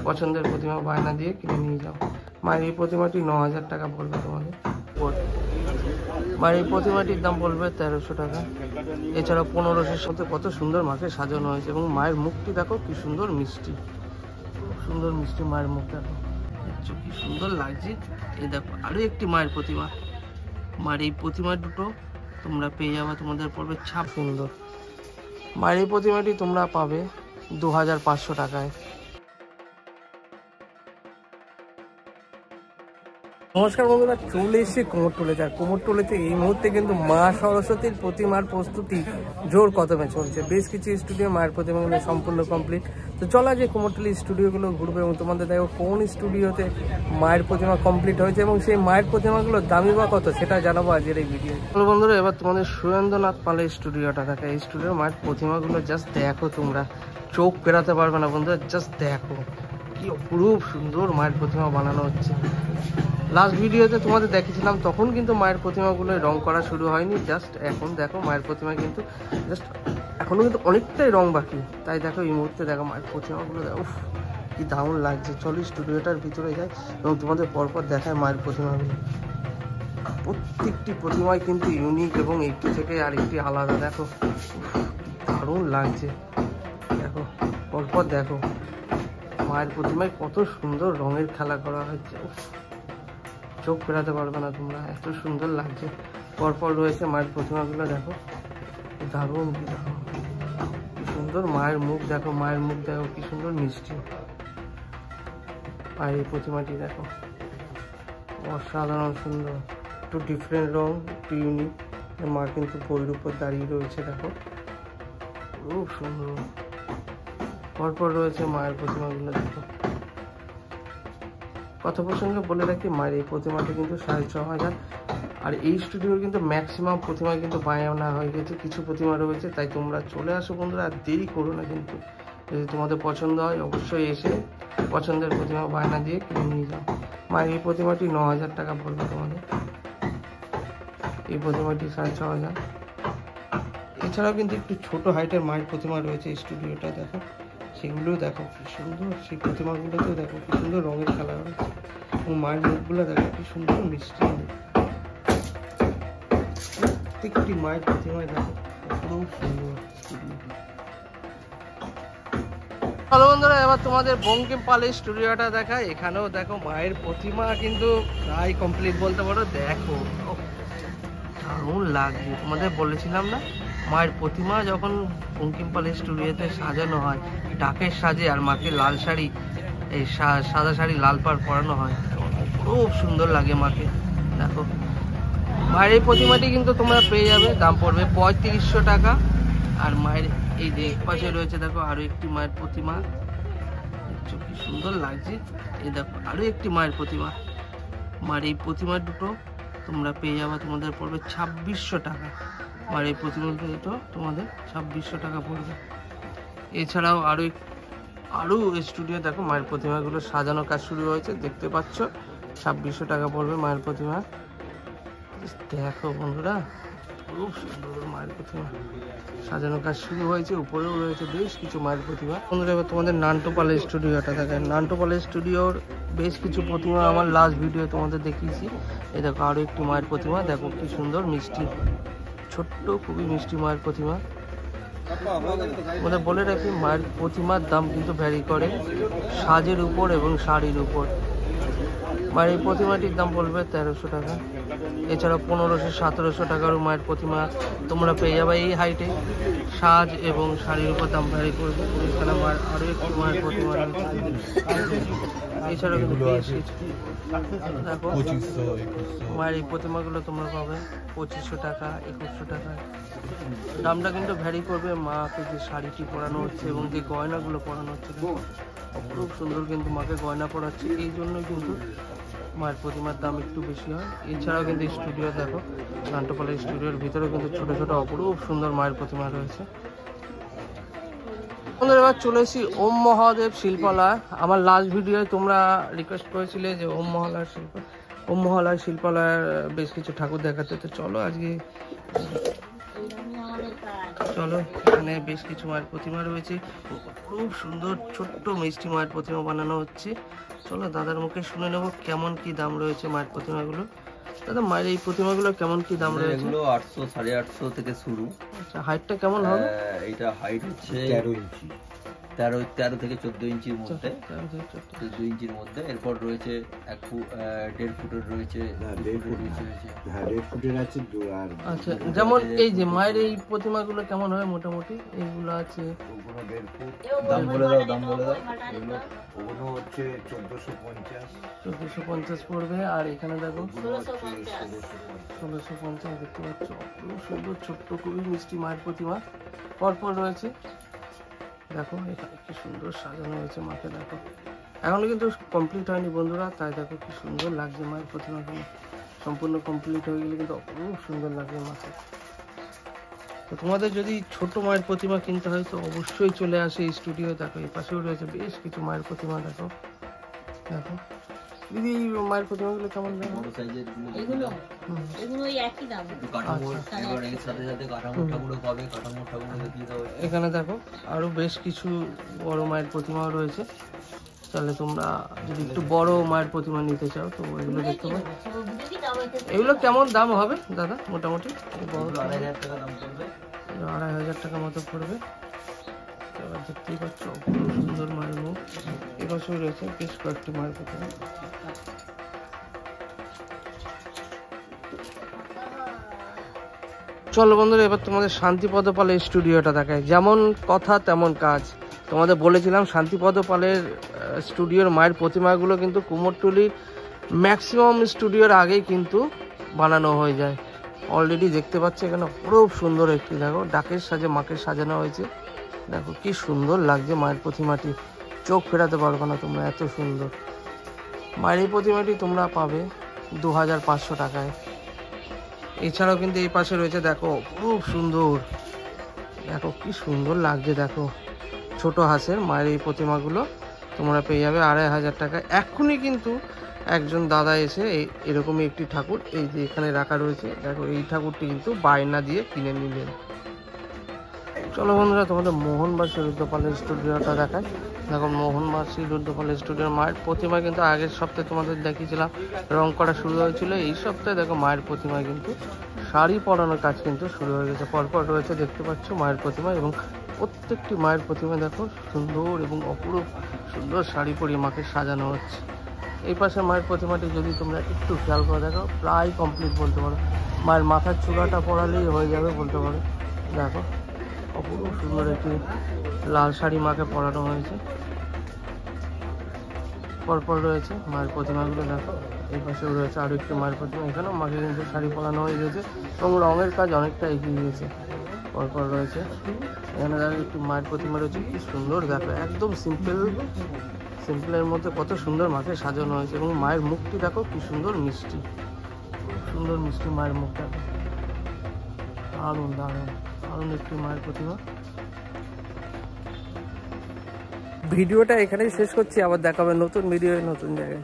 পছন্দের প্রতিমা বায়না দিয়ে কিনে নিয়ে যাও। মায়ের এই প্রতিমাটি 9000 টাকা পড়বে তোমাদের। মায়ের এই প্রতিমাটির দাম পড়বে 1300 টাকা। এছাড়া 1500-এর সাথে কত সুন্দর মাকে সাজানো হয়েছে এবং মায়ের মুখটি দেখো কি সুন্দর মিষ্টি, খুব সুন্দর মিষ্টি মায়ের মুখ দেখো, দেখছো কি সুন্দর লাগছে। এই দেখো আরো একটি মায়ের প্রতিমা। মায়ের এই প্রতিমা দুটো তোমরা পেয়ে যাবে, তোমাদের পড়বে ছাপ সুন্দর। মায়ের এই প্রতিমাটি তোমরা পাবে 2500 টাকায়। নমস্কার বন্ধুরা, চলে এসে কুমোরটুলিতে। আর কুমোরটুলিতে এই মুহূর্তে কিন্তু মা সরস্বতীর প্রতিমার প্রস্তুতি জোর কদমে চলছে। বেশ কিছু স্টুডিও মায়ের প্রতিমাগুলো সম্পূর্ণ কমপ্লিট। তো চলা যে কুমোরটুলি স্টুডিওগুলো ঘুরবে এবং তোমাদের দেখো কোন স্টুডিওতে মায়ের প্রতিমা কমপ্লিট হয়েছে এবং সেই মায়ের প্রতিমাগুলোর দামি বা কত সেটা জানাবো আজকের এই ভিডিও। চলো বন্ধুরা, এবার তোমাদের সুরেন্দ্রনাথ পালের স্টুডিওটা থাকে। এই স্টুডিওর মায়ের প্রতিমাগুলো জাস্ট দেখো, তোমরা চোখ পেরাতে পারবে না বন্ধুরা। জাস্ট দেখো কি অপরূপ সুন্দর মায়ের প্রতিমা বানানো হচ্ছে। লাস্ট ভিডিওতে তোমাদের দেখেছিলাম, তখন কিন্তু মায়ের প্রতিমাগুলো রং করা শুরু হয়নি। জাস্ট এখন দেখো মায়ের প্রতিমা কিন্তু জাস্ট এখনো কিন্তু অনেকটাই রং বাকি। তাই দেখো এই মুহূর্তে দেখো মায়ের প্রতিমাগুলো দেখো কি দারুণ লাগছে। চলো স্টুডিওটার ভিতরে যাই এবং তোমাদের পরপর দেখায় মায়ের প্রতিমাগুলো। প্রত্যেকটি প্রতিমায় কিন্তু ইউনিক এবং একটি থেকে আরেকটি আলাদা। দেখো দারুণ লাগছে, দেখো পরপর দেখো মায়ের প্রতিমায় কত সুন্দর রঙের খেলা করা হয়েছে। চোখ ফেরাতে পারবে না তোমরা, এত সুন্দর লাগছে। পরপর রয়েছে মায়ের প্রতিমাগুলো, দেখো দারুণ কি সুন্দর মায়ের মুখ দেখো, মায়ের মুখ দেখো কি সুন্দর মিষ্টি। আর এই প্রতিমাটি দেখো অসাধারণ সুন্দর, একটু ডিফারেন্ট রং, একটু ইউনিক। মা কিন্তু বইয়ের উপর দাঁড়িয়ে রয়েছে, দেখো খুব সুন্দর। পরপর রয়েছে মায়ের প্রতিমাগুলো, দেখো। কথা প্রসঙ্গে বলে রাখি, মায়ের এই প্রতিমাটি কিন্তু 6500। আর এই স্টুডিওর কিন্তু ম্যাক্সিমাম প্রতিমা কিন্তু বায়না হয়ে গেছে, কিছু প্রতিমা রয়েছে। তাই তোমরা চলে আসো বন্ধুরা, আর দেরি করো না কিন্তু। যদি তোমাদের পছন্দ হয় অবশ্যই এসে পছন্দের প্রতিমা বায়না দিয়ে কিনে নিয়ে যাও। মায়ের এই প্রতিমাটি 9000 টাকা পড়বে তোমাদের। এই প্রতিমাটি 6500। এছাড়াও কিন্তু একটু ছোট হাইটের মায়ের প্রতিমা রয়েছে এই স্টুডিওটা, দেখো সেগুলোও দেখো কি সুন্দর। সেই প্রতিমাগুলোতেও দেখো কি সুন্দর রঙের খেলা হয়েছে এবং মায়ের মুখগুলো দেখো কি সুন্দর মিষ্টি। প্রত্যেকটি মায়ের প্রতিমায় দেখো খুব সুন্দর। হ্যালো বন্ধুরা, এবার তোমাদের বঙ্কিম পালের স্টুডিওটা দেখায়। এখানেও দেখো মায়ের প্রতিমা কিন্তু প্রায় কমপ্লিট বলতে পারো। দেখো দারুণ লাগছে। তোমাদের বলেছিলাম না, মায়ের প্রতিমা যখন বঙ্কিম পালের স্টুডিওতে সাজানো হয় ডাকের সাজে, আর মাকে লাল শাড়ি, এই সাদা শাড়ি লাল পাড় পরানো হয়, খুব সুন্দর লাগে মাকে। দেখো মায়ের এই প্রতিমাটি কিন্তু তোমরা পেয়ে যাবে, দাম পড়বে 3500 টাকা। আর মায়ের এই যে পাশে রয়েছে দেখো আরো একটি মায়ের প্রতিমা, দেখছো কি সুন্দর লাগছে। এই দেখো আরো একটি মায়ের প্রতিমা। মায়ের এই প্রতিমা দুটো তোমরা পেয়ে যাবে, তোমাদের পড়বে 2600 টাকা। আর এই প্রতিমা দুটো তোমাদের 2600 টাকা পড়বে। এছাড়াও আরো স্টুডিও দেখো মায়ের প্রতিমাগুলো সাজানো কাজ শুরু হয়েছে, দেখতে পাচ্ছ। 2600 টাকা পড়বে মায়ের প্রতিমা। দেখো বন্ধুরা খুব সুন্দর মায়ের প্রতিমা সাজানো কাজ শুরু হয়েছে। উপরেও রয়েছে বেশ কিছু মায়ের প্রতিমা। বন্ধুরা এবার তোমাদের নান্টু পালের স্টুডিওটা দেখেন। নান্টু পালের স্টুডিওর বেশ কিছু প্রতিমা আমার লাস্ট ভিডিও তোমাদের দেখিয়েছি। এই দেখো আরো একটি মায়ের প্রতিমা, দেখো কি সুন্দর মিষ্টি, ছোট্ট খুবই মিষ্টি মায়ের প্রতিমা। আমাদের বলে রাখি, মায়ের প্রতিমার দাম কিন্তু ভ্যারি করে সাজের উপর এবং শাড়ির উপর। মায়ের এই প্রতিমাটির দাম পড়বে 1300 টাকা। এছাড়া 1500-1700 টাকারও মায়ের প্রতিমা তোমরা পেয়ে যাবে। এই হাইটে সাজ এবং শাড়ির উপর দাম ভ্যারি করবে। এখানে আমার আরও একটি মায়ের প্রতিমা রয়েছে। এছাড়াও কিন্তু দেখো মায়ের এই প্রতিমাগুলো তোমরা পাবে 2500 টাকা, 2100 টাকা। দামটা কিন্তু ভ্যারি করবে মাকে যে শাড়িটি পরানো হচ্ছে এবং যে গয়নাগুলো পরানো হচ্ছে। খুব সুন্দর কিন্তু মাকে গয়না পরাচ্ছে, এই জন্য কিন্তু মায়ের প্রতিমার দাম একটু বেশি হয়। এছাড়াও কিন্তু স্টুডিও দেখো, নান্টু পালের স্টুডিওর ভিতরে কিন্তু ছোট ছোট অপরূপ সুন্দর মায়ের প্রতিমা রয়েছে। এবার চলে এসেছি ওম মহাদেব শিল্পালয়। আমার লাস্ট ভিডিওয় তোমরা রিকোয়েস্ট করেছিলে যে ওম মহালয় শিল্পালয়ের বেশ কিছু ঠাকুর দেখাতে। তো চলো আজকে চলো, এখানে বেশ কিছু মায়ের প্রতিমা রয়েছে, খুব সুন্দর ছোট্ট মিষ্টি মায়ের প্রতিমা বানানো হচ্ছে। চলো দাদার মুখে শুনে নেবো কেমন কি দাম রয়েছে মায়ের প্রতিমাগুলো। দাদা, মায়ের এই প্রতিমাগুলো কেমন কি দাম রয়েছে? এগুলো 800 850 থেকে শুরু। আচ্ছা, হাইটটা কেমন হবে? এইটা হাইট হচ্ছে 13 ইঞ্চি, 13 থেকে 14 ইঞ্চির মধ্যে, 14 ইঞ্চির মধ্যে। এরপর রয়েছে 1.5 ফুটের রয়েছে, 1.5 ফুটের আছে। আচ্ছা, যেমন এই যে মায়ের এই প্রতিমাগুলো কেমন হয় মোটামুটি? এইগুলো আছে ওগুলো 1.5 ফুট। দাম বলে দাও, দাম বলে দাও। ওগুলো হচ্ছে 1450 পড়বে। আর এখানে দেখো 1650 দেখতে পাচ্ছ, খুব সুন্দর ছোট্ট খুবই মিষ্টি মায়ের প্রতিমা পরপর রয়েছে। দেখো এখানে কি সুন্দর সাজানো হয়েছে মাকে, দেখো এখনো কিন্তু কমপ্লিট হয়নি বন্ধুরা, তাই দেখো কি সুন্দর লাগছে মায়ের প্রতিমাগুলো। সম্পূর্ণ কমপ্লিট হয়ে গেলে কিন্তু খুব সুন্দর লাগবে মাকে। তো তোমাদের যদি ছোট মায়ের প্রতিমা কিনতে হয় তো অবশ্যই চলে আসে এই স্টুডিও। দেখো এই পাশেও রয়েছে বেশ কিছু মায়ের প্রতিমা। দেখো দেখো দিদি, এই মায়ের প্রতিমাগুলো কেমন দাম? বড় সাইজের এগুলো ওই একই দাম। এবার এর সাথে সাথে কাঠামোটাগুলো পাবে, কাঠামোটাগুলো দেখিয়ে দাও। এখানে দেখো আরো বেশ কিছু বড় মায়ের প্রতিমাও রয়েছে। তাহলে তোমরা যদি একটু বড় মায়ের প্রতিমা নিতে চাও তো এগুলো দেখতে পাবে। এগুলো কেমন দাম হবে দাদা মোটামুটি? 2500 টাকা দাম পড়বে, 2500 টাকা মতো পড়বে। এবার দেখতেই পাচ্ছ খুব সুন্দর মায়ের মুখ। এবছর রয়েছে বেশ কয়েকটি মায়ের প্রতিমা। চলো বন্ধুরা, এবার তোমাদের শান্তিপদ পালের স্টুডিওটা দেখায়। যেমন কথা তেমন কাজ। তোমাদের বলেছিলাম শান্তিপদ পালের স্টুডিওর মায়ের প্রতিমাগুলো কিন্তু কুমোরটুলির ম্যাক্সিমাম স্টুডিওর আগেই কিন্তু বানানো হয়ে যায়। অলরেডি দেখতে পাচ্ছি এখানে খুব সুন্দর একটি, দেখো ডাকের সাজে মাকে সাজানো হয়েছে। দেখো কি সুন্দর লাগছে মায়ের প্রতিমাটি, চোখ ফেরাতে পারবে না তোমরা, এত সুন্দর। মায়ের এই প্রতিমাটি তোমরা পাবে 2500 টাকায়। এছাড়াও কিন্তু এই পাশে রয়েছে, দেখো খুব সুন্দর, দেখো কি সুন্দর লাগছে। দেখো ছোট হাঁসের মায়ের এই প্রতিমাগুলো তোমরা পেয়ে যাবে 2500 টাকায়। এক্ষুনি কিন্তু একজন দাদা এসে এরকমই একটি ঠাকুর এই যে এখানে রাখা রয়েছে, দেখো এই ঠাকুরটি কিন্তু বায়না দিয়ে কিনে নিলেন। চলো বন্ধুরা, তোমাদের মোহনবাসী রুদ্রপালের স্টুডিওটা দেখায়। দেখো মোহনবাসী রুদ্রপালের স্টুডিওর মায়ের প্রতিমা কিন্তু আগের সপ্তাহে তোমাদের দেখিয়েছিলাম রং করা শুরু হয়েছিল। এই সপ্তাহে দেখো মায়ের প্রতিমায় কিন্তু শাড়ি পরানোর কাজ কিন্তু শুরু হয়ে গেছে। পরপর রয়েছে দেখতে পাচ্ছ মায়ের প্রতিমা, এবং প্রত্যেকটি মায়ের প্রতিমা দেখো সুন্দর এবং অপরূপ সুন্দর শাড়ি পরিয়ে মাকে সাজানো হচ্ছে। এই পাশে মায়ের প্রতিমাটি যদি তোমরা একটু খেয়াল করে দেখো প্রায় কমপ্লিট বলতে পারো। মায়ের মাথার চূড়াটা পরালেই হয়ে যাবে বলতে পারো। দেখো অপরূপ সুন্দর একটি লাল শাড়ি মাকে পরানো হয়েছে। পরপর রয়েছে মায়ের প্রতিমাগুলো, দেখো এই পাশেও রয়েছে আরও একটি মায়ের প্রতিমা। এখানেও মাকে কিন্তু শাড়ি পরানো হয়ে গেছে এবং রঙের কাজ অনেকটা এগিয়ে গিয়েছে। পরপর রয়েছে এখানে দেখো একটি মায়ের প্রতিমা রয়েছে, কি সুন্দর দেখো, একদম সিম্পলের মধ্যে কত সুন্দর মাকে সাজানো হয়েছে। এবং মায়ের মুখটি দেখো কি সুন্দর মিষ্টি, সুন্দর মিষ্টি মায়ের মুখটা, দারুণ দারুণ দারুণ একটি মায়ের প্রতিমা। ভিডিওটা এখানেই শেষ করছি, আবার দেখাবে নতুন ভিডিও নতুন জায়গায়।